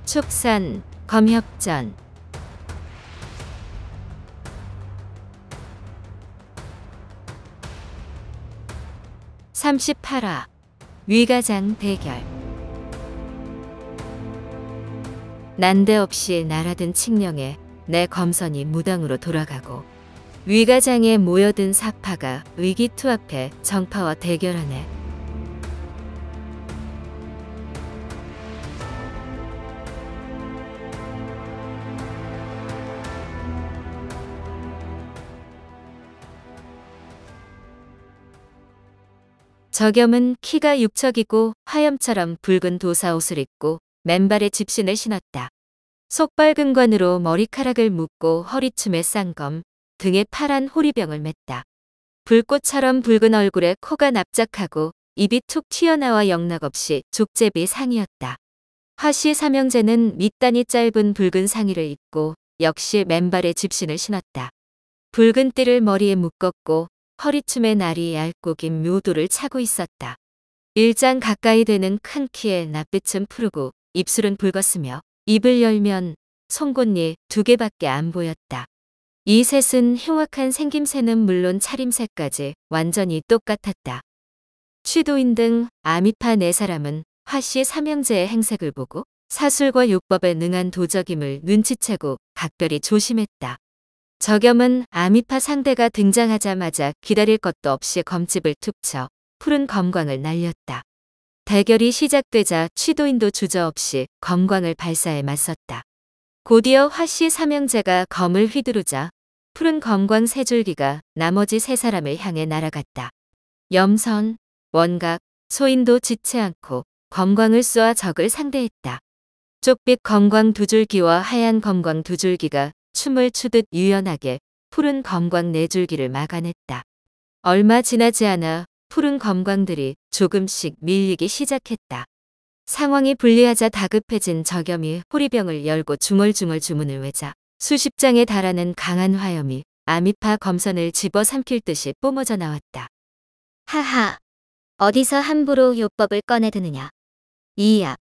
축산, 검협전. 38화 위가장 대결. 난데없이 날아든 칙령에 내 검선이 무당으로 돌아가고 위가장에 모여든 사파가 의기투합해 정파와 대결하네. 저겸은 키가 육척이고 화염처럼 붉은 도사 옷을 입고 맨발에 집신을 신었다. 속발근관으로 머리카락을 묶고 허리춤에 쌍검, 등에 파란 호리병을 맸다. 불꽃처럼 붉은 얼굴에 코가 납작하고 입이 툭 튀어나와 영락없이 족제비 상이었다. 화씨 삼형제는 밑단이 짧은 붉은 상의를 입고 역시 맨발에 집신을 신었다. 붉은 띠를 머리에 묶었고 허리춤에 날이 얇고 긴 묘도를 차고 있었다. 일장 가까이 되는 큰 키에 낯빛은 푸르고 입술은 붉었으며 입을 열면 송곳니 2개밖에 안 보였다. 이 셋은 흉악한 생김새는 물론 차림새까지 완전히 똑같았다. 취도인 등 아미파 4사람은 화씨 삼형제의 행색을 보고 사술과 요법에 능한 도적임을 눈치채고 각별히 조심했다. 저겸은 아미파 상대가 등장하자마자 기다릴 것도 없이 검집을 툭 쳐 푸른 검광을 날렸다. 대결이 시작되자 취도인도 주저없이 검광을 발사해 맞섰다. 곧이어 화씨 삼형제가 검을 휘두르자 푸른 검광 3줄기가 나머지 3사람을 향해 날아갔다. 염선, 원각, 소인도 지체 않고 검광을 쏘아 적을 상대했다. 쪽빛 검광 2줄기와 하얀 검광 2줄기가 춤을 추듯 유연하게 푸른 검광 4줄기를 막아냈다. 얼마 지나지 않아 푸른 검광들이 조금씩 밀리기 시작했다. 상황이 불리하자 다급해진 저겸이 호리병을 열고 중얼중얼 주문을 외자 수십 장에 달하는 강한 화염이 아미파 검선을 집어삼킬 듯이 뿜어져 나왔다. 하하, 어디서 함부로 요법을 꺼내드느냐. 이야.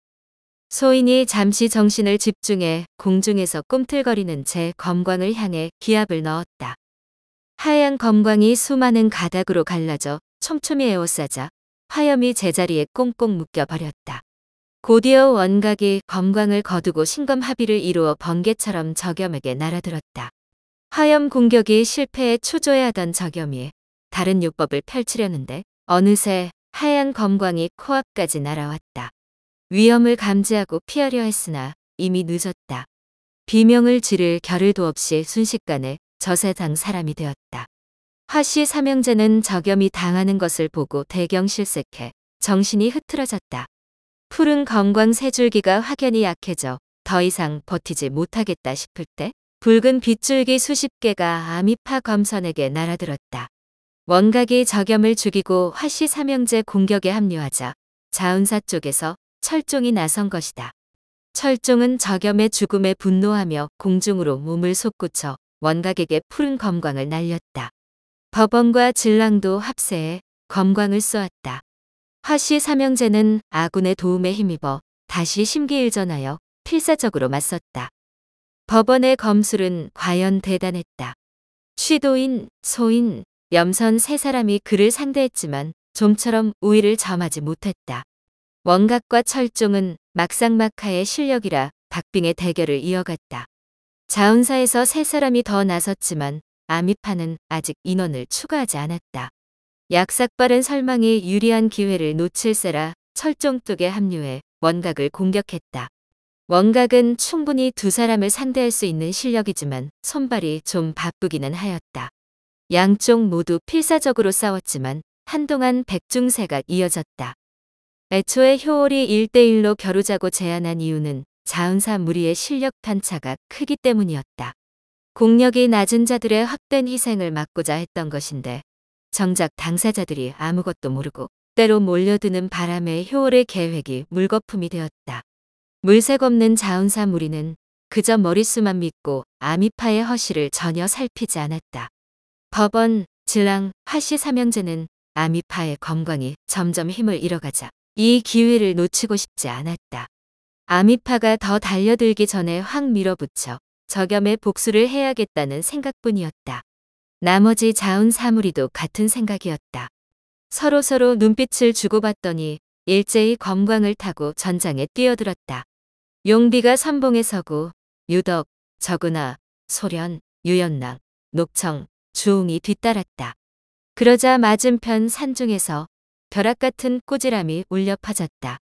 소인이 잠시 정신을 집중해 공중에서 꿈틀거리는 제 검광을 향해 기압을 넣었다. 하얀 검광이 수많은 가닥으로 갈라져 촘촘히 에워싸자 화염이 제자리에 꽁꽁 묶여버렸다. 곧이어 원각이 검광을 거두고 신검합의를 이루어 번개처럼 저겸에게 날아들었다. 화염 공격이 실패해 초조해하던 저겸이 다른 요법을 펼치려는데 어느새 하얀 검광이 코앞까지 날아왔다. 위험을 감지하고 피하려 했으나 이미 늦었다. 비명을 지를 겨를도 없이 순식간에 저 세상 사람이 되었다. 화씨 삼형제는 저겸이 당하는 것을 보고 대경실색해 정신이 흐트러졌다. 푸른 검광 3줄기가 확연히 약해져 더 이상 버티지 못하겠다 싶을 때 붉은 빗줄기 수십 개가 아미파 검선에게 날아들었다. 원각이 저겸을 죽이고 화씨 삼형제 공격에 합류하자 자운사 쪽에서 철종이 나선 것이다. 철종은 저겸의 죽음에 분노하며 공중으로 몸을 솟구쳐 원각에게 푸른 검광을 날렸다. 법원과 진랑도 합세해 검광을 쏘았다. 화씨 삼형제는 아군의 도움에 힘입어 다시 심기일전하여 필사적으로 맞섰다. 법원의 검술은 과연 대단했다. 취도인, 소인, 염선 3사람이 그를 상대했지만 좀처럼 우위를 점하지 못했다. 원각과 철종은 막상막하의 실력이라 박빙의 대결을 이어갔다. 자운사에서 3사람이 더 나섰지만 아미파는 아직 인원을 추가하지 않았다. 약삭빠른 설망이 유리한 기회를 놓칠세라 철종 쪽에 합류해 원각을 공격했다. 원각은 충분히 2사람을 상대할 수 있는 실력이지만 손발이 좀 바쁘기는 하였다. 양쪽 모두 필사적으로 싸웠지만 한동안 백중세가 이어졌다. 애초에 효월이 1대1로 겨루자고 제안한 이유는 자운사 무리의 실력 편차가 크기 때문이었다. 공력이 낮은 자들의 헛된 희생을 막고자 했던 것인데 정작 당사자들이 아무것도 모르고 때로 몰려드는 바람에 효월의 계획이 물거품이 되었다. 물색 없는 자운사 무리는 그저 머릿수만 믿고 아미파의 허시를 전혀 살피지 않았다. 법원, 진랑, 화씨 삼형제는 아미파의 검광이 점점 힘을 잃어가자 이 기회를 놓치고 싶지 않았다. 아미파가 더 달려들기 전에 확 밀어붙여 저겸의 복수를 해야겠다는 생각뿐이었다. 나머지 자운 사무리도 같은 생각이었다. 서로서로 눈빛을 주고받더니 일제히 검광을 타고 전장에 뛰어들었다. 용비가 선봉에 서고 유덕, 적은하, 소련, 유연랑, 녹청, 주웅이 뒤따랐다. 그러자 맞은편 산중에서 벼락 같은 꾸지람이 울려 퍼졌다.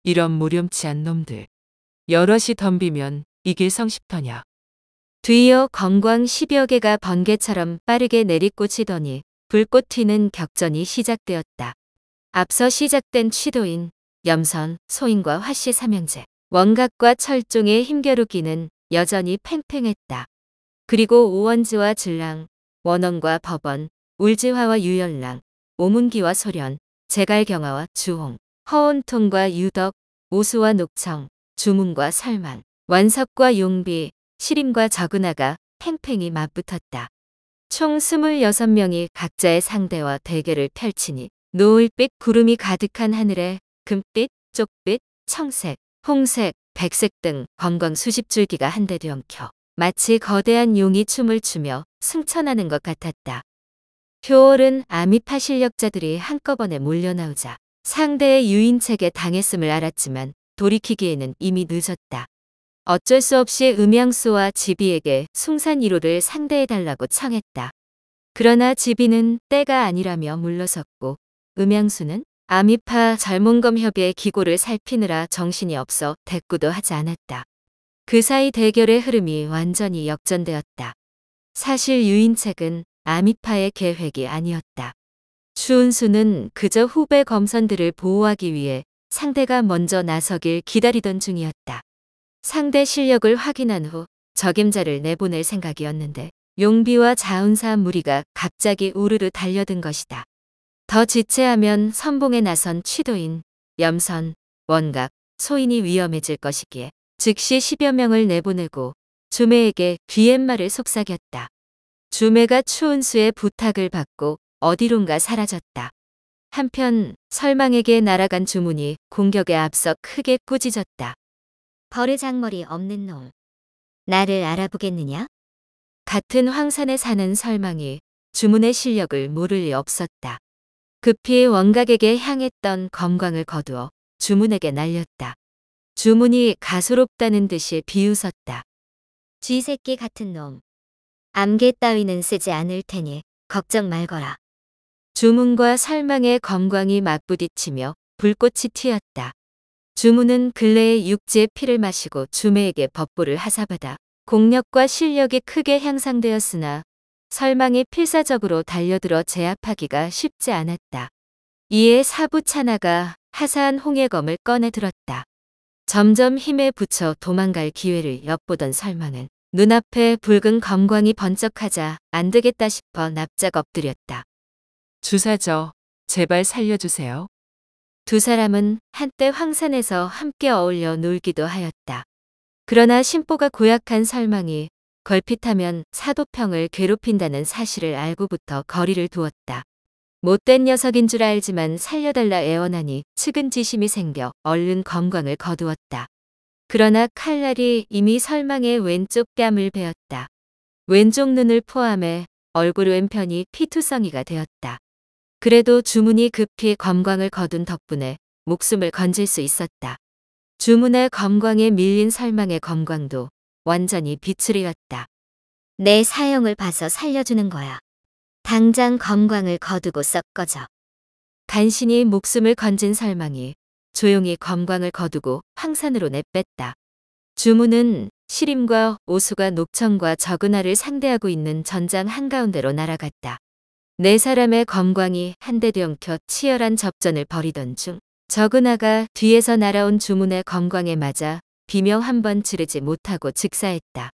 이런 무렴치한 놈들. 여럿이 덤비면 이길 성십터냐. 뒤이어 검광 10여 개가 번개처럼 빠르게 내리꽂히더니 불꽃 튀는 격전이 시작되었다. 앞서 시작된 취도인, 염선, 소인과 화씨 삼형제, 원각과 철종의 힘겨루기는 여전히 팽팽했다. 그리고 오원지와 진랑, 원원과 법원, 울지화와 유연랑, 오문기와 소련, 제갈경화와 주홍, 허온통과 유덕, 오수와 녹청, 주문과 설만, 완석과 용비, 시림과 적은하가 팽팽히 맞붙었다. 총 26명이 각자의 상대와 대결을 펼치니 노을빛 구름이 가득한 하늘에 금빛, 쪽빛, 청색, 홍색, 백색 등 검광 수십 줄기가 한데 뒤엉켜 마치 거대한 용이 춤을 추며 승천하는 것 같았다. 표올은 아미파 실력자들이 한꺼번에 몰려나오자 상대의 유인책에 당했음을 알았지만 돌이키기에는 이미 늦었다. 어쩔 수 없이 음양수와 지비에게 숭산 1호를 상대해달라고 청했다. 그러나 지비는 때가 아니라며 물러섰고 음양수는 아미파 젊은검 협의의 기고를 살피느라 정신이 없어 대꾸도 하지 않았다. 그 사이 대결의 흐름이 완전히 역전되었다. 사실 유인책은 아미파의 계획이 아니었다. 추운수는 그저 후배 검선들을 보호하기 위해 상대가 먼저 나서길 기다리던 중이었다. 상대 실력을 확인한 후 적임자를 내보낼 생각이었는데 용비와 자운사 무리가 갑자기 우르르 달려든 것이다. 더 지체하면 선봉에 나선 취도인, 염선, 원각, 소인이 위험해질 것이기에 즉시 10여 명을 내보내고 주매에게 귀옛말을 속삭였다. 주매가 추운수의 부탁을 받고 어디론가 사라졌다. 한편 설망에게 날아간 주문이 공격에 앞서 크게 꾸짖었다. 버르장머리 없는 놈. 나를 알아보겠느냐? 같은 황산에 사는 설망이 주문의 실력을 모를 리 없었다. 급히 원각에게 향했던 검광을 거두어 주문에게 날렸다. 주문이 가소롭다는 듯이 비웃었다. 쥐새끼 같은 놈. 암개 따위는 쓰지 않을 테니 걱정 말거라. 주문과 설망의 검광이 맞부딪히며 불꽃이 튀었다. 주문은 근래에 육지의 피를 마시고 주매에게 법보를 하사받아 공력과 실력이 크게 향상되었으나 설망이 필사적으로 달려들어 제압하기가 쉽지 않았다. 이에 사부차나가 하사한 홍해검을 꺼내 들었다. 점점 힘에 부쳐 도망갈 기회를 엿보던 설망은 눈앞에 붉은 검광이 번쩍하자 안 되겠다 싶어 납작 엎드렸다. 주사저, 제발 살려주세요. 두 사람은 한때 황산에서 함께 어울려 놀기도 하였다. 그러나 심보가 고약한 설망이 걸핏하면 사도평을 괴롭힌다는 사실을 알고부터 거리를 두었다. 못된 녀석인 줄 알지만 살려달라 애원하니 측은지심이 생겨 얼른 검광을 거두었다. 그러나 칼날이 이미 설망의 왼쪽 뺨을 베었다. 왼쪽 눈을 포함해 얼굴 왼편이 피투성이가 되었다. 그래도 주문이 급히 검광을 거둔 덕분에 목숨을 건질 수 있었다. 주문의 검광에 밀린 설망의 검광도 완전히 빛을 잃었다. 내 사형을 봐서 살려주는 거야. 당장 검광을 거두고 썩 꺼져. 간신히 목숨을 건진 설망이 조용히 검광을 거두고 황산으로 내뺐다. 주문은 시림과 오수가 녹청과 적은하를 상대하고 있는 전장 한가운데로 날아갔다. 네 사람의 검광이 한데 뒤엉켜 치열한 접전을 벌이던 중 적은하가 뒤에서 날아온 주문의 검광에 맞아 비명 한 번 지르지 못하고 즉사했다.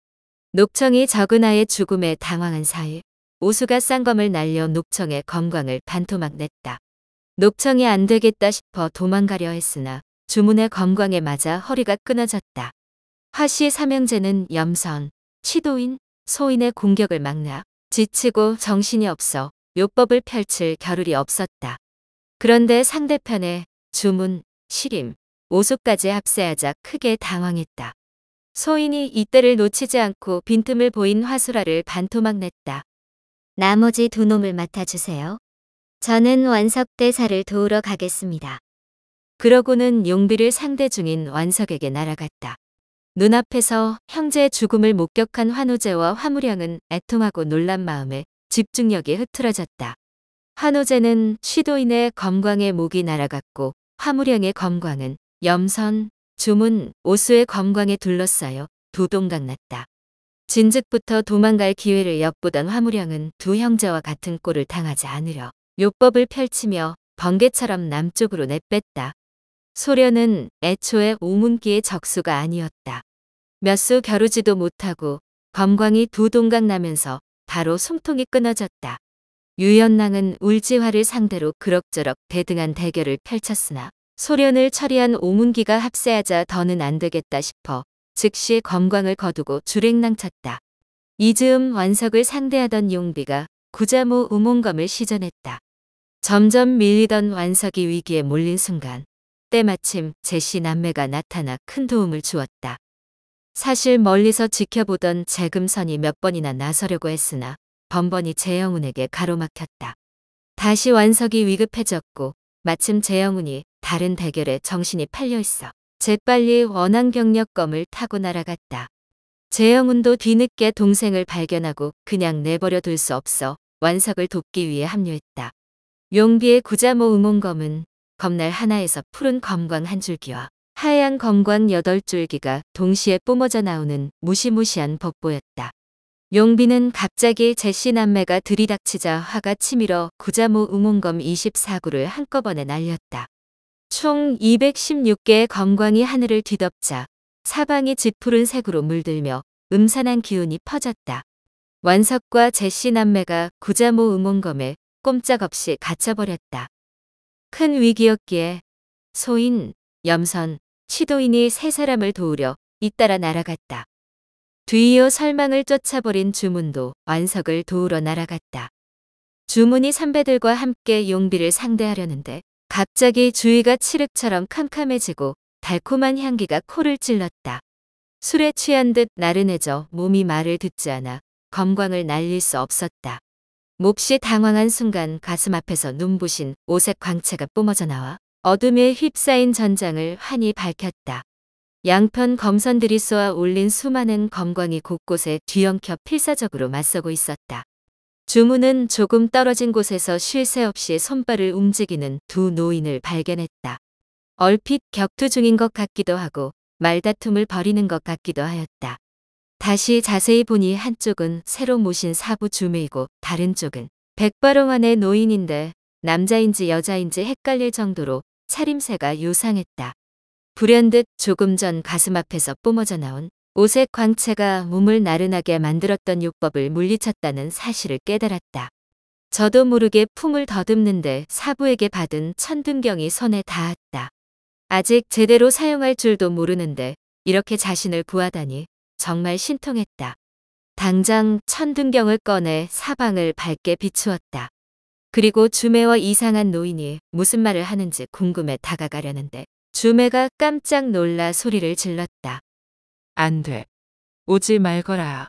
녹청이 적은하의 죽음에 당황한 사이 오수가 쌍검을 날려 녹청의 검광을 반토막 냈다. 녹청이 안 되겠다 싶어 도망가려 했으나 주문의 검광에 맞아 허리가 끊어졌다. 화씨 삼형제는 염선, 취도인, 소인의 공격을 막나 지치고 정신이 없어 요법을 펼칠 겨를이 없었다. 그런데 상대편에 주문, 시림, 오수까지 합세하자 크게 당황했다. 소인이 이때를 놓치지 않고 빈틈을 보인 화수라를 반토막 냈다. 나머지 두 놈을 맡아주세요. 저는 완석대사를 도우러 가겠습니다. 그러고는 용비를 상대 중인 완석에게 날아갔다. 눈앞에서 형제의 죽음을 목격한 환우제와 화무량은 애통하고 놀란 마음에 집중력이 흐트러졌다. 환우제는 취도인의 검광에 목이 날아갔고 화무량의 검광은 염선, 주문, 오수의 검광에 둘러싸여 도동강났다. 진즉부터 도망갈 기회를 엿보던 화무량은 두 형제와 같은 꼴을 당하지 않으려 요법을 펼치며 번개처럼 남쪽으로 내뺐다. 소련은 애초에 오문기의 적수가 아니었다. 몇 수 겨루지도 못하고 검광이 두 동강 나면서 바로 숨통이 끊어졌다. 유연낭은 울지화를 상대로 그럭저럭 대등한 대결을 펼쳤으나 소련을 처리한 오문기가 합세하자 더는 안 되겠다 싶어 즉시 검광을 거두고 주랭랑 쳤다. 이즈음 완석을 상대하던 용비가 구자모 우몽검을 시전했다. 점점 밀리던 완석이 위기에 몰린 순간 때마침 제시 남매가 나타나 큰 도움을 주었다. 사실 멀리서 지켜보던 재금선이 몇 번이나 나서려고 했으나 번번이 재영운에게 가로막혔다. 다시 완석이 위급해졌고 마침 재영운이 다른 대결에 정신이 팔려있어 재빨리 원앙병력검을 타고 날아갔다. 재영운도 뒤늦게 동생을 발견하고 그냥 내버려 둘 수 없어 완석을 돕기 위해 합류했다. 용비의 구자모 우몽검은 검날 하나에서 푸른 검광 한 줄기와 하얀 검광 8줄기가 동시에 뿜어져 나오는 무시무시한 법보였다. 용비는 갑자기 제시 남매가 들이닥치자 화가 치밀어 구자모 우몽검 24구를 한꺼번에 날렸다. 총 216개의 검광이 하늘을 뒤덮자 사방이 짙푸른 색으로 물들며 음산한 기운이 퍼졌다. 완석과 제시 남매가 구자모 우몽검에 꼼짝없이 갇혀버렸다. 큰 위기였기에 소인, 염선, 취도인이 세 사람을 도우려 잇따라 날아갔다. 뒤이어 설망을 쫓아버린 주문도 완석을 도우러 날아갔다. 주문이 선배들과 함께 용비를 상대하려는데 갑자기 주위가 칠흑처럼 캄캄해지고 달콤한 향기가 코를 찔렀다. 술에 취한 듯 나른해져 몸이 말을 듣지 않아 검광을 날릴 수 없었다. 몹시 당황한 순간 가슴 앞에서 눈부신 오색 광채가 뿜어져 나와 어둠에 휩싸인 전장을 환히 밝혔다. 양편 검선들이 쏘아 올린 수많은 검광이 곳곳에 뒤엉켜 필사적으로 맞서고 있었다. 주문은 조금 떨어진 곳에서 쉴 새 없이 손발을 움직이는 두 노인을 발견했다. 얼핏 격투 중인 것 같기도 하고 말다툼을 벌이는 것 같기도 하였다. 다시 자세히 보니 한쪽은 새로 모신 사부 주매이고 다른 쪽은 백바롱안의 노인인데 남자인지 여자인지 헷갈릴 정도로 차림새가 요상했다. 불현듯 조금 전 가슴 앞에서 뿜어져 나온 오색 광채가 몸을 나른하게 만들었던 요법을 물리쳤다는 사실을 깨달았다. 저도 모르게 품을 더듬는데 사부에게 받은 천둥경이 손에 닿았다. 아직 제대로 사용할 줄도 모르는데 이렇게 자신을 구하다니 정말 신통했다. 당장 천둥경을 꺼내 사방을 밝게 비추었다. 그리고 주매와 이상한 노인이 무슨 말을 하는지 궁금해 다가가려는데 주매가 깜짝 놀라 소리를 질렀다. 안 돼. 오지 말거라.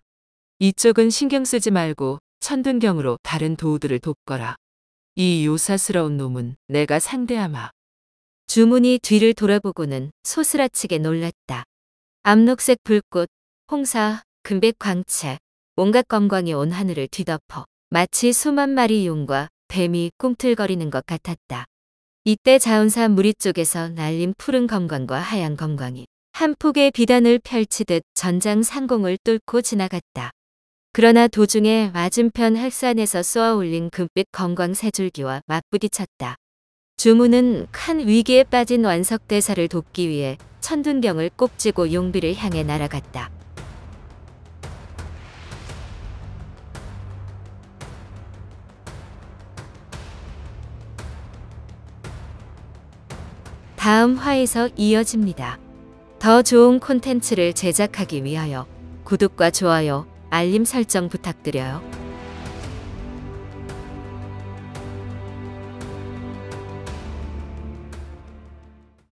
이쪽은 신경 쓰지 말고 천둥경으로 다른 도우들을 돕거라. 이 요사스러운 놈은 내가 상대하마. 주문이 뒤를 돌아보고는 소스라치게 놀랐다. 암록색 불꽃, 홍사, 금빛 광채, 온갖 검광이 온 하늘을 뒤덮어 마치 수만 마리 용과 뱀이 꿈틀거리는 것 같았다. 이때 자운사 무리 쪽에서 날린 푸른 검광과 하얀 검광이 한 폭의 비단을 펼치듯 전장 상공을 뚫고 지나갔다. 그러나 도중에 맞은편 헬산에서 쏘아 올린 금빛 검광 세 줄기와 맞부딪혔다. 주문은 큰 위기에 빠진 완석대사를 돕기 위해 천둥경을 꼭 쥐고 용비를 향해 날아갔다. 다음 화에서 이어집니다. 더 좋은 콘텐츠를 제작하기 위하여 구독과 좋아요, 알림 설정 부탁드려요.